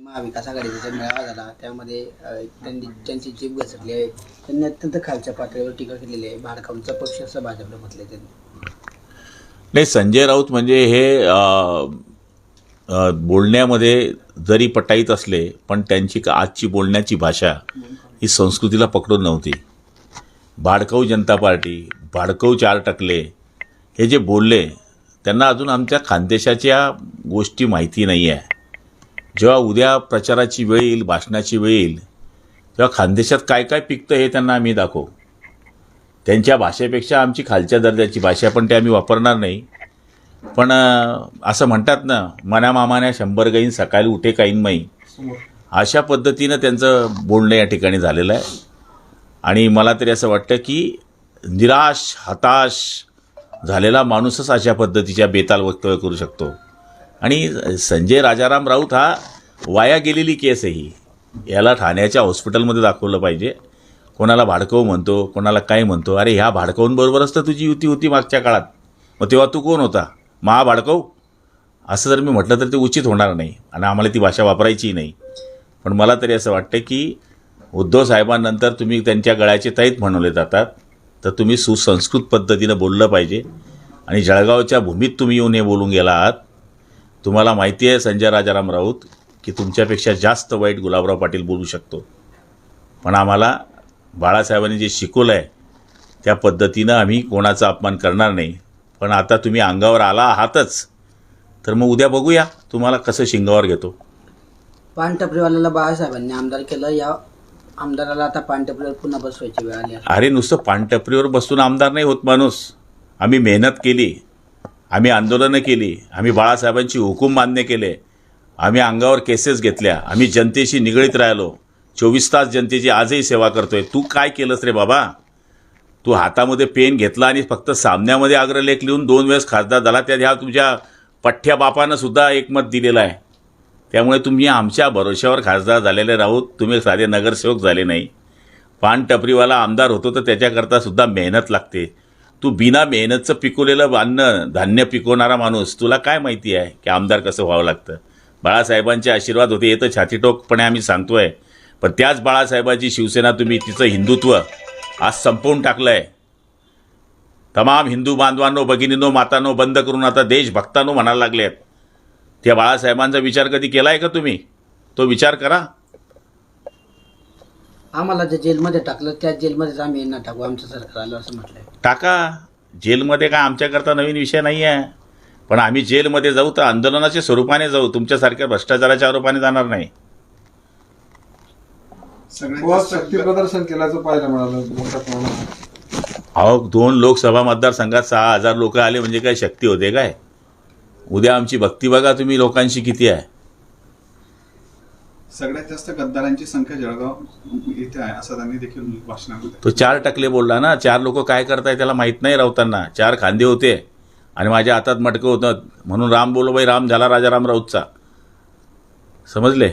महाविकास आघाडीचा मेळावा झाला त्यामध्ये त्यांची जीभ घसरली आहे. त्यांनी अत्यंत खालच्या पातळीवर टीका केलेली आहे. भाडकाऊंचा पक्ष असं भाजपला म्हटले त्यांनी. नाही, संजय राऊत म्हणजे हे बोलण्यामध्ये जरी पटाईत असले पण त्यांची आजची बोलण्याची भाषा ही संस्कृतीला पकडून नव्हती. भाडकाऊ जनता पार्टी, भाडकाऊ 4 टकले हे जे बोलले त्यांना अजून आमच्या खानदेशाच्या गोष्टी माहिती नाही आहे. जेव्हा उद्या प्रचाराची वेळ येईल, भाषणाची वेळ येईल, तेव्हा खानदेशात काय काय पिकतं हे त्यांना आम्ही दाखवू. त्यांच्या भाषेपेक्षा आमची खालच्या दर्जाची भाषा पण ते आम्ही वापरणार नाही. पण असं म्हणतात ना, मना मामाने 100 गाईन सकाळी उठे काईन माई, अशा पद्धतीनं त्यांचं बोलणं या ठिकाणी झालेलं आहे. आणि मला तरी असं वाटतं की निराश, हताश झालेला माणूसच अशा पद्धतीच्या बेताल वक्तव्य करू शकतो. आणि संजय राजाराम राऊत हा वाया गेलेली केस आहे ही. याला ठाण्याच्या हॉस्पिटलमध्ये दाखवलं पाहिजे. कोणाला भाडकाऊ म्हणतो, कोणाला काय म्हणतो. अरे ह्या भाडकाऊंबरोबरच तर तुझी युती होती मागच्या काळात. मग तेव्हा तू कोण होता? भाडकाऊ? असं जर मी म्हटलं तर ते उचित होणार नाही आणि आम्हाला ती भाषा वापरायचीही नाही. पण मला तरी असं वाटतं की उद्धव साहेबांनंतर तुम्ही त्यांच्या गळ्याचे तैत म्हणवले जातात, तर तुम्ही सुसंस्कृत पद्धतीनं बोललं पाहिजे. आणि जळगावच्या भूमीत तुम्ही येऊन हे बोलून गेला आहात. तुम्हाला माहिती आहे संजय राजाराम राऊत की तुमच्यापेक्षा जास्त वाईट गुलाबराव पाटील बोलू शकतो. पण आम्हाला बाळासाहेबांनी जे शिकवलं आहे त्या पद्धतीनं आम्ही कोणाचा अपमान करणार नाही. पण आता तुम्ही अंगावर आला आहातच, तर मग उद्या बघूया तुम्हाला कसं शिंगावर घेतो. पानटपरीवाल्याला बाळासाहेबांनी आमदार केलं, या आमदाराला आता पानटपरीवर पुन्हा बसवायची वेळ आली. अरे नुसतं पानटपरीवर बसून आमदार नाही होत माणूस. आम्ही मेहनत केली, आम्ही आंदोलनं केली, आम्ही बाळासाहेबांची हुकूम मान्य केले, आम्ही अंगावर केसेस घेतल्या, आम्ही जनतेशी निगडीत राहिलो, 24 तास जनतेची आजही सेवा करतोय. तू काय केलंस रे बाबा? तू हातामध्ये पेन घेतला आणि फक्त सामन्यामध्ये अग्रलेख लिहून 2 वेळेस खासदार झाला. त्यात ह्या तुमच्या पठ्ठ्या बापानं सुद्धा एकमत दिलेलं आहे. त्यामुळे तुम्ही आमच्या भरोश्यावर खासदार झालेले राहूत, तुम्ही साधे नगरसेवक झाले नाही. पानटपरीवाला आमदार होतो तर त्याच्याकरता सुद्धा मेहनत लागते. तू बिना मेहनतचं पिकवलेलं अन्न धान्य पिकवणारा माणूस, तुला काय माहिती आहे की आमदार कसं व्हावं लागतं? बाळासाहेबांचे आशीर्वाद होते हे तर छातीटोकपणे आम्ही सांगतोय. पण त्याच बाळासाहेबांची शिवसेना तुम्ही तिचं हिंदुत्व आज संपवून टाकलं आहे. तमाम हिंदू बांधवांनो, भगिनींनो, मातांनो बंद करून आता देशभक्तांनो म्हणायला लागले आहेत. त्या बाळासाहेबांचा विचार कधी केला आहे का तुम्ही? तो विचार करा. आम्हाला जे जेलमध्ये टाकलं त्या जेलमध्येच आम्ही यांना टाकू, आमचं सरकार आलं असं म्हटलंय. टाका. जेलमध्ये काय आमच्याकरता नवीन विषय नाही आहे. पण आम्ही जेलमध्ये जाऊ तर आंदोलनाच्या स्वरूपाने जाऊ, तुमच्यासारख्या भ्रष्टाचाराच्या आरोपाने जाणार नाही. शक्ती प्रदर्शन केल्याचं पाहायला मिळालं मोठ्या प्रमाणात. अहो 2 लोकसभा मतदारसंघात 6,000 लोक आले म्हणजे काय शक्ती होते काय? उद्या आमची भक्ती बघा तुम्ही लोकांशी किती आहे. सगळ्यात जास्त गद्दारांची संख्या जळगाव इथे आहे असं त्यांनी देखील भाषणामध्ये. तो 4 टकले बोलला ना. 4 लोक काय करताय त्याला माहीत नाही. राऊतांना 4 खांदे होते आणि माझ्या हातात मटकं होतं म्हणून राम बोलो बाई राम झाला राजाराम राऊतचा. समजले?